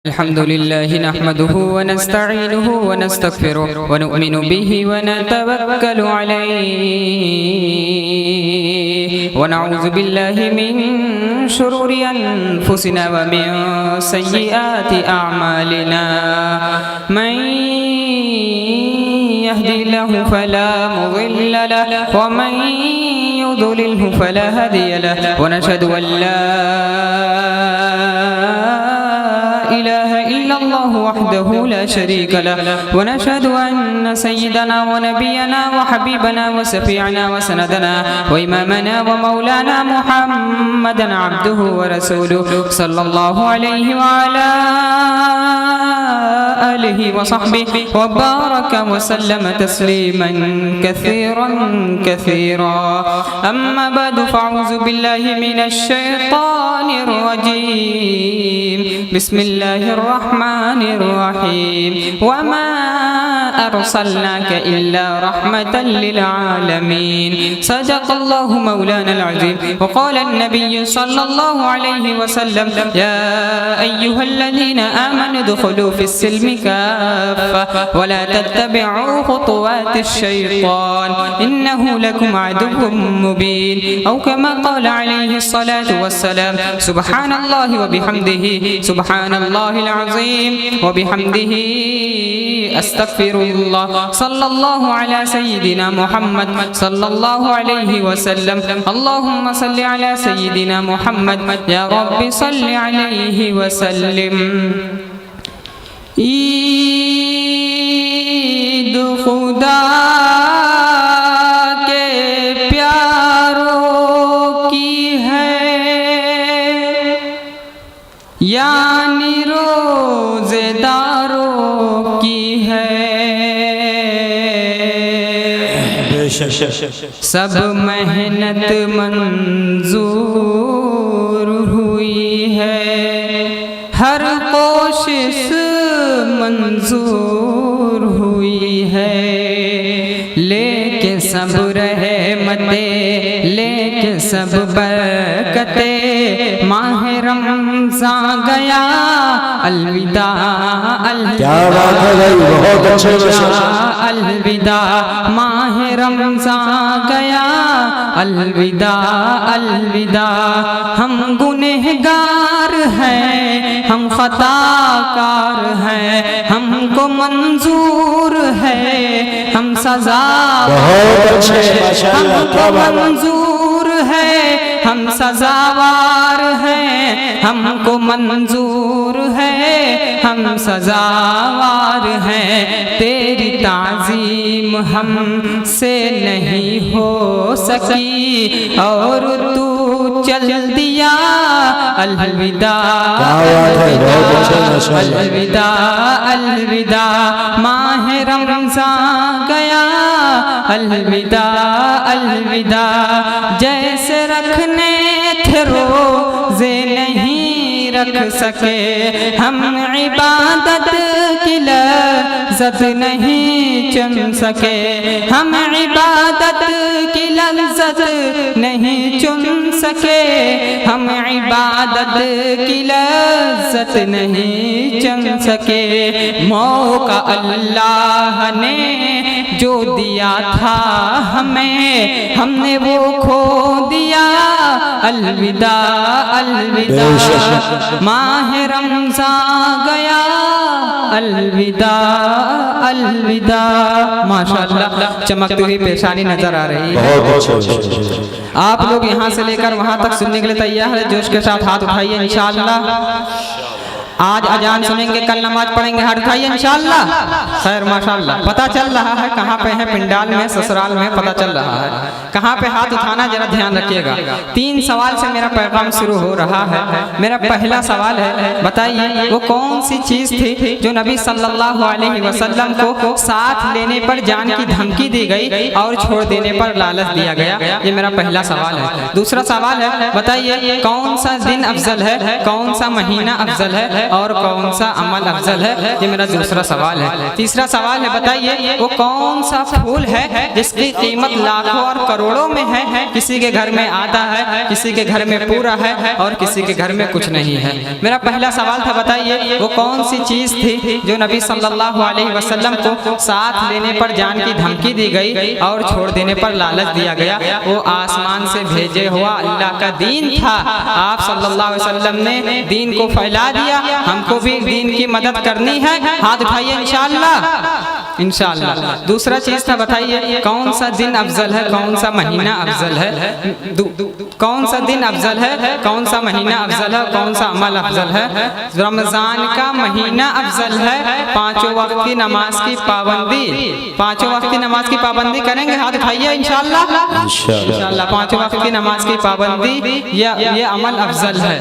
अल्हम्दुलिल्लाहि नहमदुहु व नस्तईनुहु व नस्तगफिरुहु व नु'मिनु बिहि व नतवक्कलु अलैहि व नऊज़ु बिल्लाहि मिन शुरूरि अनफुसिना व मिन सय्यिआति अअमालिना मन यहदिल्लाहु फला मुज़िल्ल लहु व मन युद्लिल्हु फला हादिय लहु व नशहदु अन ला इलाहा इल्लल्लाहु वहदहु ला शरीका लहु व नशहदु अन्न सय्यदना व नबियना व हबीबना व शफीअना व सनदना व इमामना व मौलाना मुहम्मदन अब्दुहु व रसूलुहु सल्लल्लाहु अलैहि व अला आलिहि व सहबिहि व बारक व सल्लम तस्लीमन कसीरन कसीरा अम्मा बअदु फ़अऊज़ु बिल्लाहि मिनश शैतानिर रजीम बिस्मिल्लाहिर रहमानिर रहीम वमा अर्सलनाका इल्ला रहमतल लिल आलमीन सदक़ल्लाहु मौलानल अज़ीम व क़ाला अन्नबिय्यु सल्लल्लाहु अलैहि वसल्लम या अय्युहल्लज़ीना आमनु उदख़ुलू फ़िस्सिल्मि काफ़्फ़ा व ला तत्तबि'ू ख़ुतुवातिश शैतान इन्नहु लकुम अदुव्वुम मुबीन औ कमा क़ाला अलैहिस्सलातु वस्सलाम सुब्हानल्लाहि व बिहम्दिहि सुब्हानल्लाहिल अज़ीम व बिहम्दिहि अस्तग़फिरुल्लाह सल्लल्लाहु अला सय्यिदिना मुहम्मद सल्लल्लाहु अलैहि वसल्लम अल्लाहुम्मा सल्लि अला सय्यिदिना मुहम्मद या रब्बि सल्लि अलैहि वसल्लिम। ईद खुदा के प्यारों की है यानी रोज़ेदारों की है सब मेहनत मंजूर हुई है हर कोशिश मंजूर हुई है लेके सब रहमते लेके सब बरकते माह रमज़ान गया अलविदा अलविदा अलविदा माह रमज़ान गया अलविदा अलविदा हम गुनहगार हैं हम खताकार हैं हमको मंजूर है हम सज़ावार हमको मंजूर है हम सज़ावार हैं हमको मंजूर है हम सज़ावार हैं तेरी ताज़ीम हमसे नहीं हो सकी और तू चल दिया अलविदा अलविदा अलविदा माह रमज़ान गया अलविदा अलविदा जैसे रखने थे रोज़े नहीं रख सके हम इबादत की लज़्ज़त नहीं चम सके हम इबादत की लज़्ज़त नहीं चुन सके हम इबादत की लज़्ज़त नहीं चम सके मौका अल्लाह ने जो दिया था हमें हमने वो खो दिया अलविदा अलविदा माह रमज़ान गया अलविदा अलविदा। माशाअल्लाह चमकती हुई पेशानी नजर आ रही है। आप लोग यहाँ से लेकर वहाँ तक सुनने के लिए तैयार है जोश के साथ हाथ उठाइए इंशाअल्लाह। आज अजान सुनेंगे कल नमाज पढ़ेंगे हाथ उठाइए इंशाअल्लाह। खैर माशाअल्लाह पता चल रहा है कहाँ पे है पिंडाल में ससुराल में पता चल रहा है कहाँ पे हाथ उठाना जरा ध्यान रखिएगा। 3 सवाल से मेरा पैगाम शुरू हो रहा है। मेरा पहला सवाल है बताइए वो कौन सी चीज़ थी जो नबी सल्लल्लाहु अलैहि वसल्लम को साथ लेने पर जान की धमकी दी गई और छोड़ देने पर लालच दिया गया। ये मेरा पहला सवाल है। दूसरा सवाल है बताइए कौन सा दिन अफजल है कौन सा महीना अफजल है और कौन सा अमल अफजल है, ये मेरा दूसरा सवाल है। तीसरा सवाल है, बताइए वो कौन सा फूल है जिसकी कीमत लाखों और करोड़ों में है, किसी के घर में आता है, किसी के घर में पूरा है और किसी के घर में कुछ नहीं है। मेरा पहला सवाल था, बताइए वो कौन सी चीज़ थी जो नबी सल्लल्लाहु अलैहि वसल्लम को साथ लेने पर जान की धमकी दी गई और छोड़ देने पर लालच दिया गया। वो आसमान से भेजे हुआ अल्लाह का दीन था। आप सल्लल्लाहु अलैहि वसल्लम ने दीन को फैला दिया, हमको भी दीन की मदद करनी है, हाथ उठाइए इंशाअल्लाह इंशाअल्लाह। दूसरा चीज़ था, बताइए कौन सा दिन अफजल है, कौन सा महीना अफजल है, कौन सा दिन अफजल है, कौन सा महीना अफजल है, कौन सा अमल अफजल है। रमज़ान का महीना अफजल है, पाँचों वक्त की नमाज की पाबंदी, पाँचों वक्त की नमाज की पाबंदी करेंगे, हाथ उठाइए इंशाअल्लाह इंशाअल्लाह। पाँचों वक्त की नमाज की पाबंदी ये अमल अफजल है।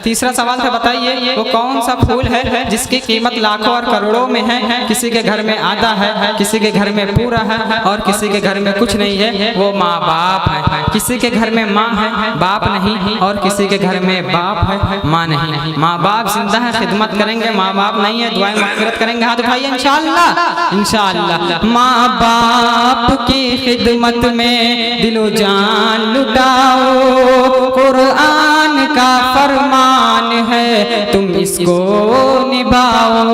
तीसरा सवाल था, बताइए वो कौन सा फूल है जिसकी कीमत लाखों और करोड़ों में है, किसी के घर में आता है, किसी के घर में पूरा है और किसी के घर में कुछ नहीं है। वो माँ बाप है। किसी के घर में माँ है, बाप नहीं, और किसी के घर में बाप है, माँ नहीं। माँ बाप जिंदा है, खिदमत करेंगे, माँ बाप नहीं है, दुआएं मागफिरत करेंगे, हाथ उठाइए इंशाअल्लाह इंशाअल्लाह। माँ बाप की खिदमत में दिलो जान लुटाओ, कुरान का फरमान है तुम इसको निभाओ।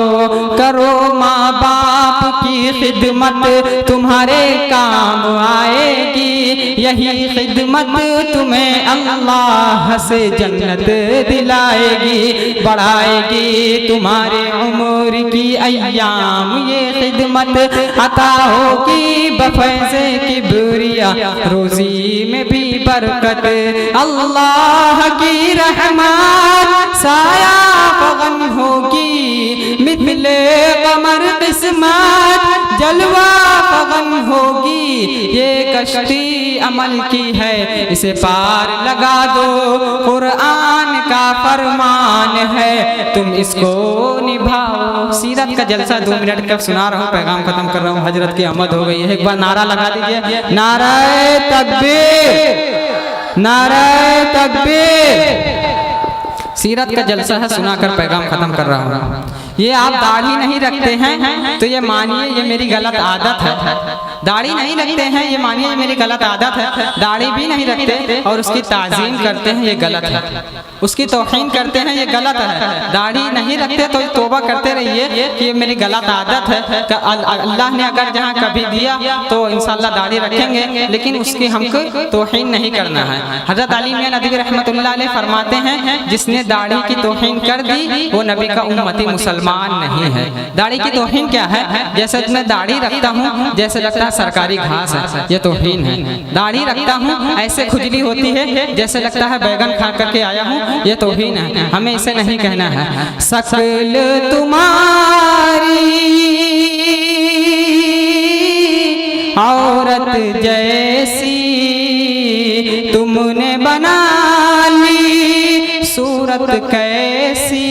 करो माँ बाप की खिदमत तुम्हारे काम आएगी, यही खिदमत तुम्हें अल्लाह से जन्नत दिलाएगी, बढ़ाएगी तुम्हारे उम्र की अय्याम। ये खिदमत अता होगी बफैज़े किब्रिया, रोज़ी में भी बरकत। अल्लाह की रहमत साया फगन होगी, मिथले कमर किस्मत जलवा फगन होगी। ये कश्ती अमल की है, इसे पार लगा दो, कुरान का फरमान है तुम इसको निभाओ। सीरत का जलसा 2 मिनट का सुना रहा हूँ, पैगाम खत्म कर रहा हूँ, हजरत की आमद हो गई है। एक बार नारा लगा दीजिए, नाराए तकबीर, नाराए तकबीर। सीरत का जलसा है, सुनाकर पैगाम खत्म कर रहा हूँ। ये आप दाढ़ी नहीं रखते हैं तो ये मानिए ये मेरी गलत आदत है। दाढ़ी नहीं रखते हैं ये मानिए ये मेरी गलत आदत है। दाढ़ी भी नहीं रखते और उसकी ताज़ीम करते हैं, ये गलत है। उसकी तौहीन करते हैं, ये गलत है। दाढ़ी नहीं रखते तो तौबा करते रहिए कि ये मेरी गलत आदत है। अल्लाह ने अगर जहाँ कभी दिया तो इंशाअल्लाह दाढ़ी रखेंगे, लेकिन उसकी हमको तौहीन नहीं करना है। हज़रत अली मियां नदवी रहमतुल्लाह अलैह फरमाते हैं, जिसने दाढ़ी की तौहीन कर दी वो नबी का उम्मती मुसलमान नहीं है। दाढ़ी की तौहीन क्या है? जैसे मैं दाढ़ी रखता हूँ जैसे लगता है सरकारी घास है, ये तौहीन है। दाढ़ी रखता हूँ ऐसे खुजली होती है जैसे लगता है बैगन खा करके आया हूँ, ये तौहीन है। हमें इसे नहीं कहना है। शक्ल तुम्हारी औरत जैसी तुमने बना ली, सूरत कैसी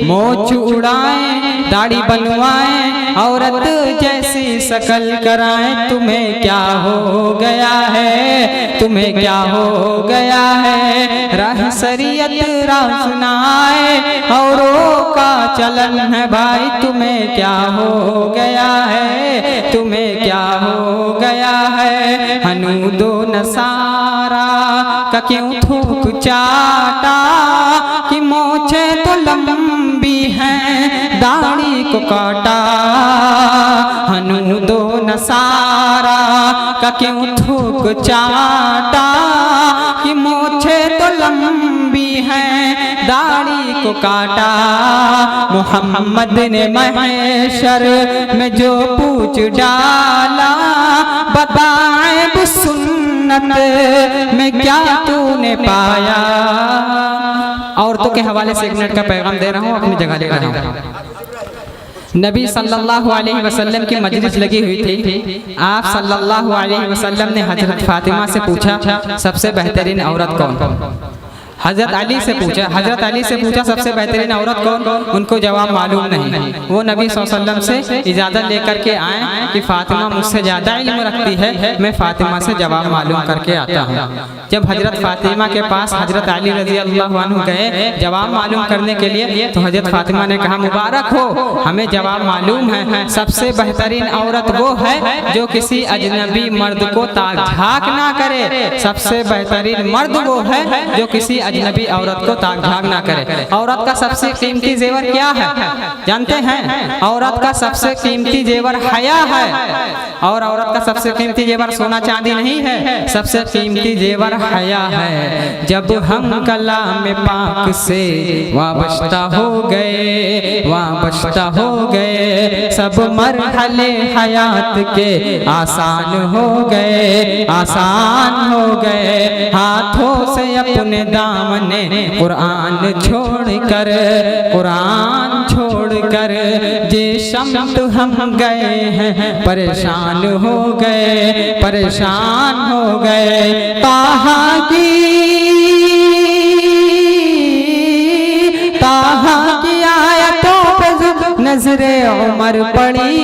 मोछ उड़ाएं, दाढ़ी बनवाएं, औरत जैसी शकल कराएं। तुम्हें क्या हो गया है, तुम्हें क्या हो गया है? राह शरीयत राह सुनाए, औरों का चलन है भाई। तुम्हें क्या हो गया है, तुम्हें क्या हो गया है? हनूदो नसारा का क्यों थूक चाटा, कि मोछे तो लंबी हैं दाढ़ी को काटा। हनूदो नसारा का क्यों थूक चाटा, कि मोछे तो लंबी हैं दाढ़ी को काटा। मोहम्मद ने महशर में जो पूछ डाला, बताए सुन्नत में क्या तूने पाया। औरतों के हवाले से 1 मिनट का पैगाम दे रहा हूँ, अपनी जगह ले रहा हूँ। नबी सल्लल्लाहु अलैहि वसल्लम की मजलिस लगी हुई थी। आप सल्लल्लाहु अलैहि वसल्लम ने हजरत फातिमा से पूछा, सबसे बेहतरीन औरत कौन? हजरत अली से पूछा, हजरत अली से पूछा सबसे बेहतरीन औरत कौन? उनको जवाब मालूम नहीं। वो नबी सल्लल्लाहु अलैहि वसल्लम से इजाज़त लेकर के आए कि फातिमा मुझसे ज़्यादा इल्म रखती है, मैं फातिमा से जवाब मालूम करके आता हूँ। जब हजरत फातिमा के पास हजरत अली रजी अल्लाह अन्हु गए जवाब मालूम करने के लिए, तो हजरत फातिमा ने कहा मुबारक हो, हमें जवाब मालूम है। सबसे बेहतरीन औरत वो है जो किसी अजनबी मर्द को ताक झाँक ना करे। सबसे बेहतरीन मर्द वो है जो किसी अजनबी औरत को ताक झाँक ना करे। औरत का सबसे कीमती जेवर क्या है जानते हैं? औरत का सबसे कीमती जेवर हया है। और औरत का सबसे कीमती जेवर सोना चांदी नहीं है, सबसे कीमती जेवर हया है। जब हम कलाम पाक से वाबस्ता हो गए, वाबस्ता हो गए, सब मरहले हयात के आसान हो गए, आसान हो गए। हाथों से अपने दामने कुरान छोड़कर, कुरान छोड़कर जे शम्त हम गए हैं, परेशान हो गए, परेशान हो गए। ताहा की आयतों पे नजरे उमर पड़ी,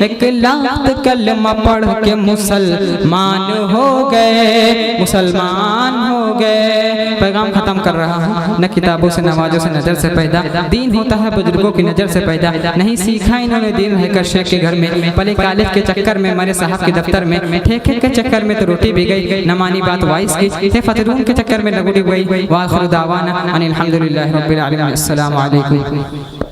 एक लाख कलमा पढ़ के मुसलमान हो गए, मुसलमान हो गए। पैगाम खत्म कर रहा हूँ। न किताबों से नवाजों से नजर से पैदा, दीन होता है बुजुर्गों की नजर से पैदा। नहीं सीखा इन्होंने दीन है कर शेख के घर में, पले कॉलेज के चक्कर में, मरे साहब के दफ्तर में, ठेके के चक्कर में तो रोटी भी गई, न मानी बात वाइस की, थे फतरून के चक्कर में लगुड़ी गई। वाखिर दावाना अनिल हम्दुलिल्लाहि रब्बिल आलमीन। अस्सलामु अलैकुम।